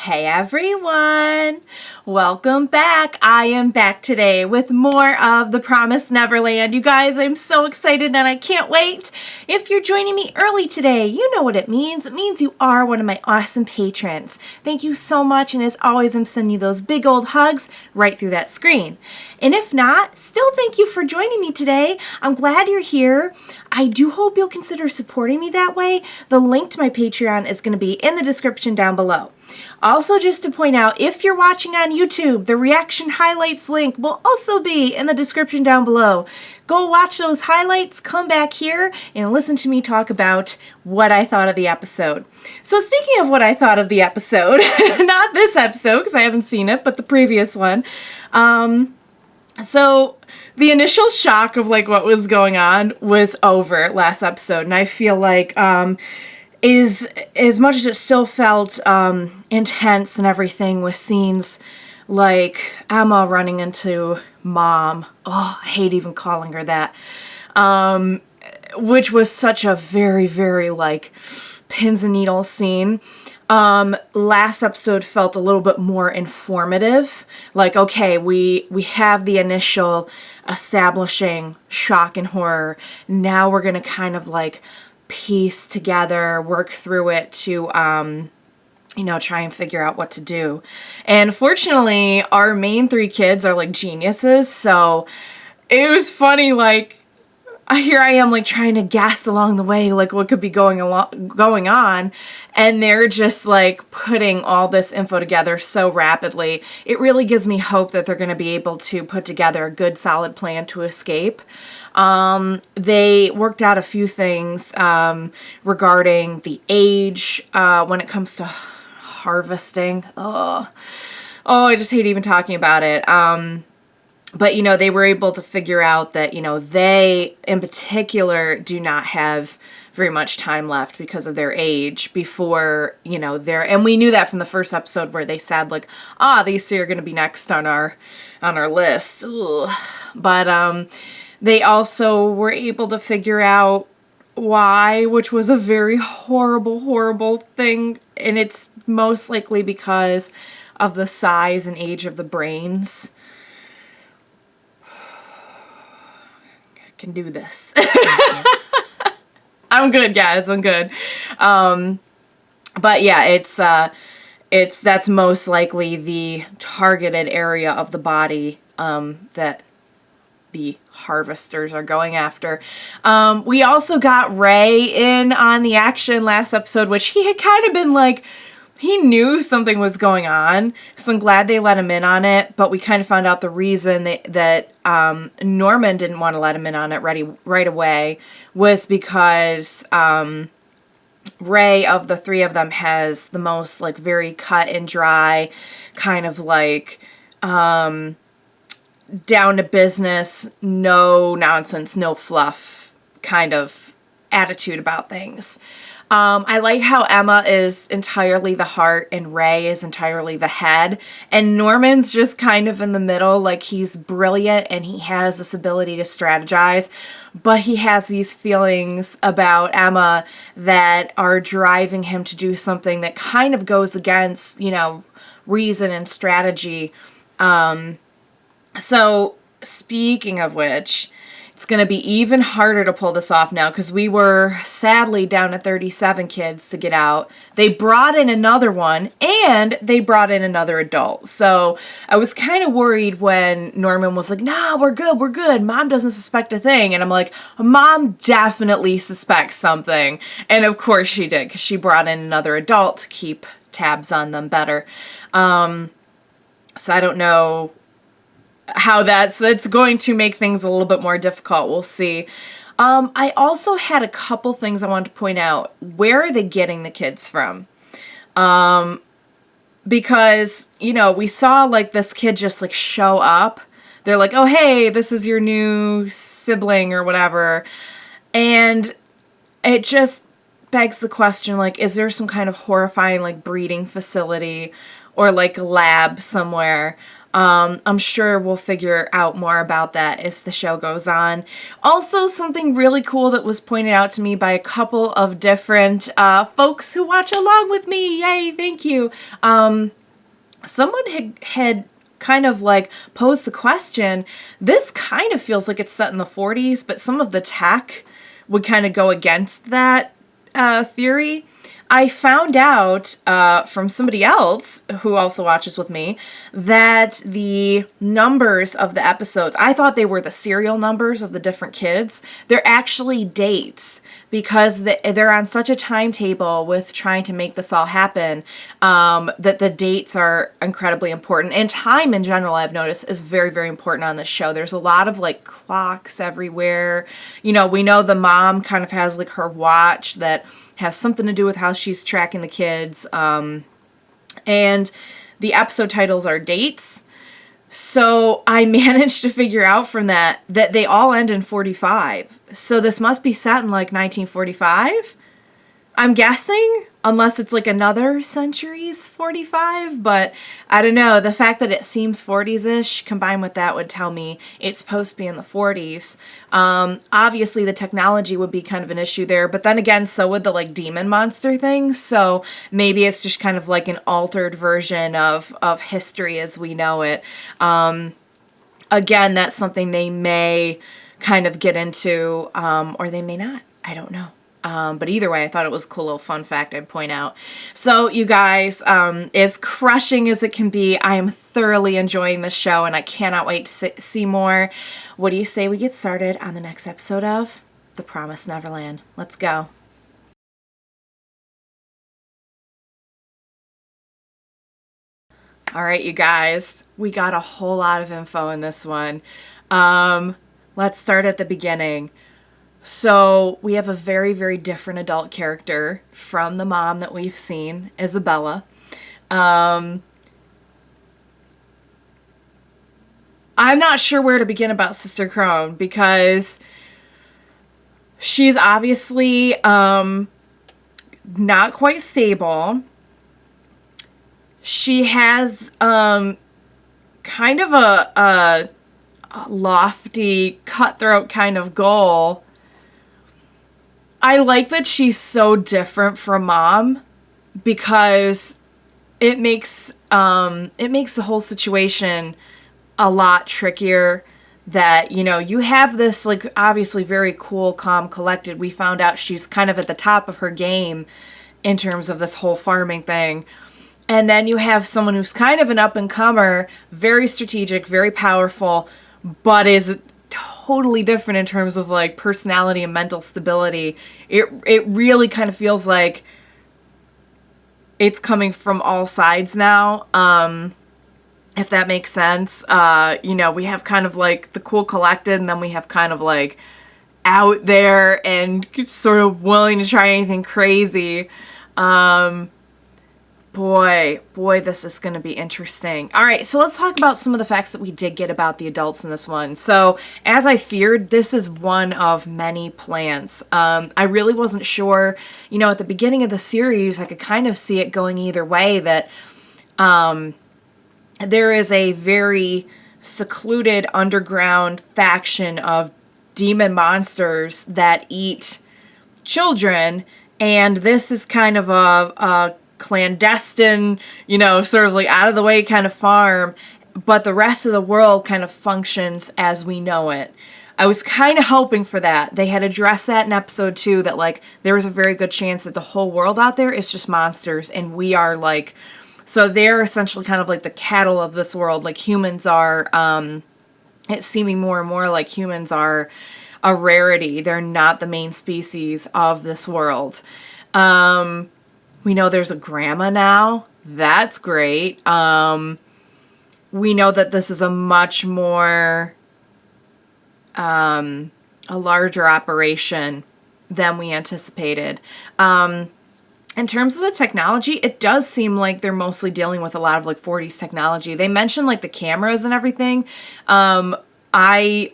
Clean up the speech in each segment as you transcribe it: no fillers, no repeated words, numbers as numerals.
Hey everyone! Welcome back. I am back today with more of the Promised Neverland. You guys, I'm so excited and I can't wait. If you're joining me early today, you know what it means. It means you are one of my awesome patrons. Thank you so much, and as always, I'm sending you those big old hugs right through that screen. And if not, still thank you for joining me today. I'm glad you're here. I do hope you'll consider supporting me that way. The link to my Patreon is going to be in the description down below. Also, just to point out, if you're watching on YouTube, the reaction highlights link will also be in the description down below. Go watch those highlights, come back here, and listen to me talk about what I thought of the episode. So speaking of what I thought of the episode, not this episode because I haven't seen it, but the previous one. So the initial shock of like what was going on was over last episode, and I feel like is as much as it still felt intense and everything with scenes like Emma running into Mom. Oh, I hate even calling her that. Which was such a very, very like pins and needles scene. Last episode felt a little bit more informative. Like, okay, we have the initial establishing shock and horror. Now we're gonna kind of like piece together, work through it to, try and figure out what to do. And fortunately, our main three kids are like geniuses, so it was funny, like, here I am like trying to guess along the way like what could be going on, and they're just like putting all this info together so rapidly. It really gives me hope that they're going to be able to put together a good solid plan to escape. They worked out a few things regarding the age when it comes to harvesting. Oh, I just hate even talking about it. But, they were able to figure out that, they in particular do not have very much time left because of their age before, and we knew that from the first episode where they said like, these three are going to be next on our list. Ugh. But, they also were able to figure out why, which was a very horrible, horrible thing. And it's most likely because of the size and age of the brains. I can do this. I'm good, guys. I'm good. But yeah, that's most likely the targeted area of the body that the harvesters are going after. We also got Ray in on the action last episode, which he had kind of been like, he knew something was going on, so I'm glad they let him in on it, but we kind of found out the reason that Norman didn't want to let him in on it right away was because Ray, of the three of them, has the most like very cut and dry, kind of like down to business, no nonsense, no fluff kind of attitude about things. I like how Emma is entirely the heart and Ray is entirely the head, and Norman's just kind of in the middle. Like, he's brilliant and he has this ability to strategize, but he has these feelings about Emma that are driving him to do something that kind of goes against, reason and strategy. So, speaking of which, it's going to be even harder to pull this off now because we were sadly down to 37 kids to get out. They brought in another one, and they brought in another adult. So, I was kind of worried when Norman was like, nah, we're good. Mom doesn't suspect a thing. And I'm like, Mom definitely suspects something. And of course she did, because she brought in another adult to keep tabs on them better. So, I don't know how that's going to make things a little bit more difficult. We'll see. I also had a couple things I wanted to point out. Where are they getting the kids from? Because, we saw like this kid just like show up. They're like, oh, hey, this is your new sibling or whatever. And it just begs the question, like, is there some kind of horrifying like breeding facility or like lab somewhere I'm sure we'll figure out more about that as the show goes on. Also, something really cool that was pointed out to me by a couple of different folks who watch along with me. Yay, thank you. Someone had kind of like posed the question, this kind of feels like it's set in the 40s, but some of the tech would kind of go against that theory. I found out from somebody else who also watches with me that the numbers of the episodes, I thought they were the serial numbers of the different kids. They're actually dates because they're on such a timetable with trying to make this all happen that the dates are incredibly important. And time in general, I've noticed, is very, very important on this show. There's a lot of like clocks everywhere. You know, we know the mom kind of has like her watch that has something to do with how she's tracking the kids. And the episode titles are dates. So I managed to figure out from that they all end in 45. So this must be set in like 1945, I'm guessing, unless it's like another century's 45, but I don't know. The fact that it seems 40s-ish combined with that would tell me it's supposed to be in the 40s. Obviously the technology would be kind of an issue there, but then again, so would the like demon monster thing. So maybe it's just kind of like an altered version of history as we know it. Again, that's something they may kind of get into, or they may not. I don't know. But either way, I thought it was a cool little fun fact I'd point out. So you guys, as crushing as it can be, I am thoroughly enjoying the show and I cannot wait to see more. What do you say we get started on the next episode of The Promised Neverland? Let's go. All right, you guys, we got a whole lot of info in this one. Let's start at the beginning. So we have a very, very different adult character from the mom that we've seen, Isabella. I'm not sure where to begin about Sister Krone because she's obviously not quite stable. She has kind of a lofty, cutthroat kind of goal. I like that she's so different from mom because it makes the whole situation a lot trickier. That, you know, you have this like obviously very cool, calm, collected. We found out she's kind of at the top of her game in terms of this whole farming thing. And then you have someone who's kind of an up-and-comer, very strategic, very powerful, but is totally different in terms of like personality and mental stability. It really kind of feels like it's coming from all sides now, if that makes sense. You know, we have kind of like the cool collected, and then we have kind of like out there and sort of willing to try anything crazy. Boy, this is going to be interesting. All right, so let's talk about some of the facts that we did get about the adults in this one. So, as I feared, this is one of many plants. I really wasn't sure. You know, at the beginning of the series, I could kind of see it going either way, that there is a very secluded underground faction of demon monsters that eat children, and this is kind of a clandestine, you know, sort of like out of the way kind of farm, but the rest of the world kind of functions as we know it. I was kind of hoping for that. They had addressed that in episode 2, that like there was a very good chance that the whole world out there is just monsters and we are like, so they're essentially kind of like the cattle of this world, like humans are. It's seeming more and more like humans are a rarity. They're not the main species of this world. We know there's a grandma now. That's great. We know that this is a much more, a larger operation than we anticipated. In terms of the technology, it does seem like they're mostly dealing with a lot of like 40s technology. They mentioned like the cameras and everything. I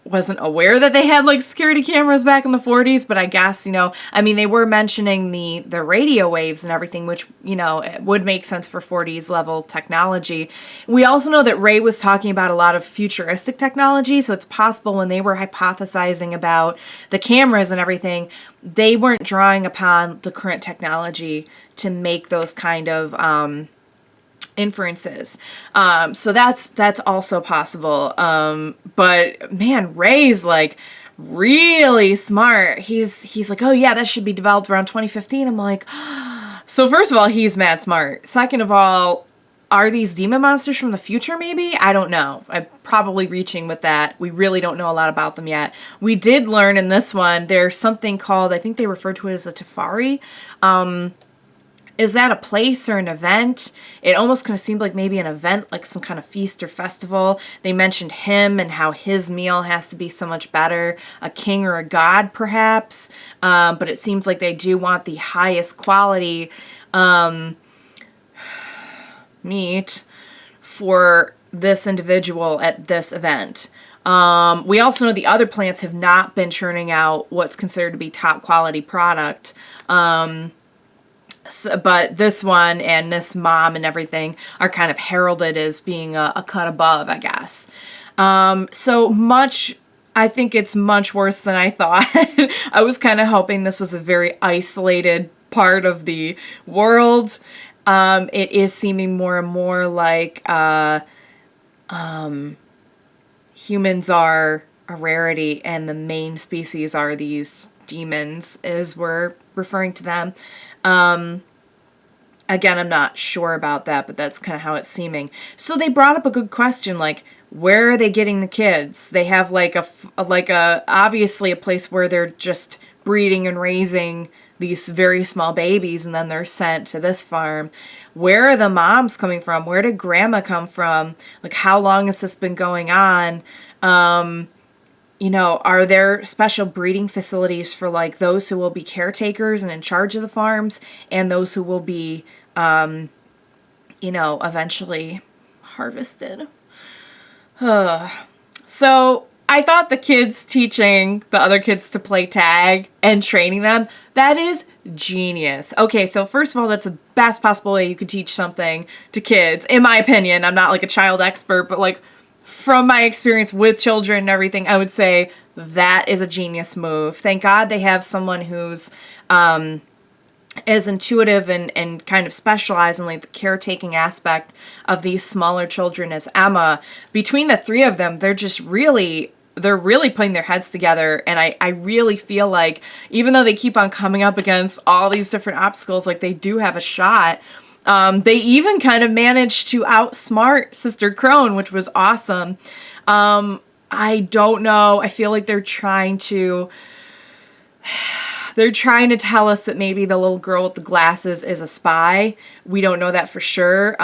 wasn't aware that they had like security cameras back in the 40s, but I guess, you know, I mean, they were mentioning the radio waves and everything, which, you know, it would make sense for 40s level technology. We also know that Ray was talking about a lot of futuristic technology, so it's possible when they were hypothesizing about the cameras and everything, they weren't drawing upon the current technology to make those kind of inferences. So that's also possible. But man, Ray's like really smart. He's like, oh yeah, that should be developed around 2015. I'm like, so first of all, he's mad smart. Second of all, are these demon monsters from the future maybe? I don't know. I'm probably reaching with that. We really don't know a lot about them yet. We did learn in this one, there's something called, I think they refer to it as a Tefari. Is that a place or an event? It almost kind of seemed like maybe an event, like some kind of feast or festival. They mentioned him and how his meal has to be so much better. A king or a god, perhaps. But it seems like they do want the highest quality meat for this individual at this event. We also know the other plants have not been churning out what's considered to be top quality product. So, but this one and this mom and everything are kind of heralded as being a cut above, I guess. So much, I think it's much worse than I thought. I was kind of hoping this was a very isolated part of the world. It is seeming more and more like humans are a rarity and the main species are these demons, as we're referring to them. Again, I'm not sure about that, but that's kind of how it's seeming. So they brought up a good question, like, where are they getting the kids? They have like obviously a place where they're just breeding and raising these very small babies, and then they're sent to this farm. Where are the moms coming from? Where did grandma come from? Like, how long has this been going on? You know, are there special breeding facilities for like those who will be caretakers and in charge of the farms and those who will be, you know, eventually harvested? So I thought the kids teaching the other kids to play tag and training them, that is genius. Okay, so first of all, that's the best possible way you could teach something to kids, in my opinion. I'm not like a child expert, but like, from my experience with children and everything, I would say that is a genius move. Thank God they have someone who's as intuitive and kind of specialized in like the caretaking aspect of these smaller children as Emma. Between the three of them, they're really putting their heads together, and I really feel like even though they keep on coming up against all these different obstacles, like they do have a shot. They even kind of managed to outsmart Sister Krone, which was awesome. I don't know. I feel like they're trying to tell us that maybe the little girl with the glasses is a spy. We don't know that for sure.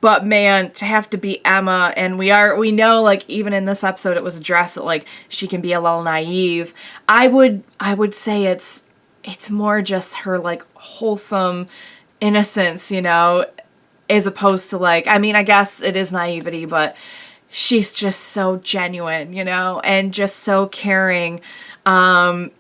But man, to have to be Emma, and we know like even in this episode it was addressed that like she can be a little naive. I would say it's more just her like wholesome innocence, you know, as opposed to like, I mean, I guess it is naivety, but she's just so genuine, you know, and just so caring. And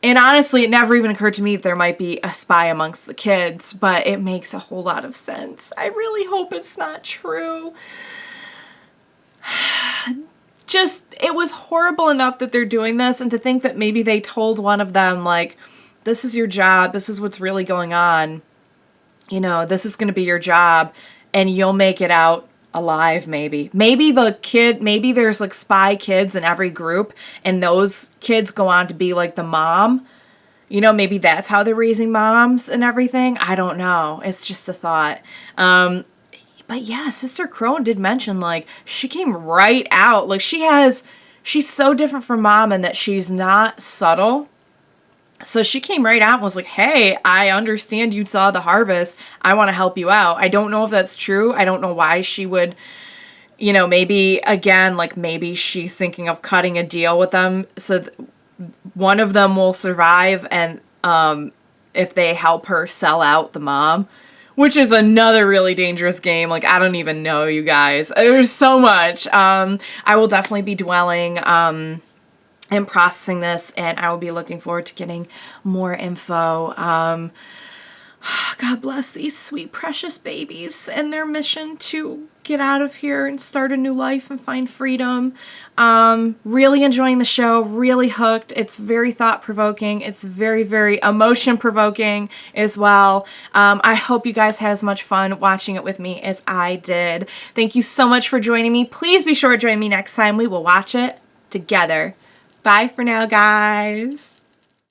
honestly, it never even occurred to me that there might be a spy amongst the kids, but it makes a whole lot of sense. I really hope it's not true. Just, it was horrible enough that they're doing this, and to think that maybe they told one of them, like, this is your job, this is what's really going on, you know, this is going to be your job, and you'll make it out alive, maybe. Maybe there's like spy kids in every group, and those kids go on to be like the mom. You know, maybe that's how they're raising moms and everything. I don't know. It's just a thought. But yeah, Sister Krone did mention, like, she came right out. Like, she's so different from Mom in that she's not subtle. So she came right out and was like, hey, I understand you saw the harvest. I want to help you out. I don't know if that's true. I don't know why she would, you know, maybe, again, like, maybe she's thinking of cutting a deal with them so one of them will survive, and if they help her sell out the mom, which is another really dangerous game. Like, I don't even know, you guys. There's so much. I will definitely be dwelling and processing this, and I will be looking forward to getting more info. God bless these sweet, precious babies and their mission to get out of here and start a new life and find freedom. Really enjoying the show, really hooked. It's very thought-provoking. It's very, very emotion-provoking as well. I hope you guys had as much fun watching it with me as I did. Thank you so much for joining me. Please be sure to join me next time. We will watch it together. Bye for now, guys.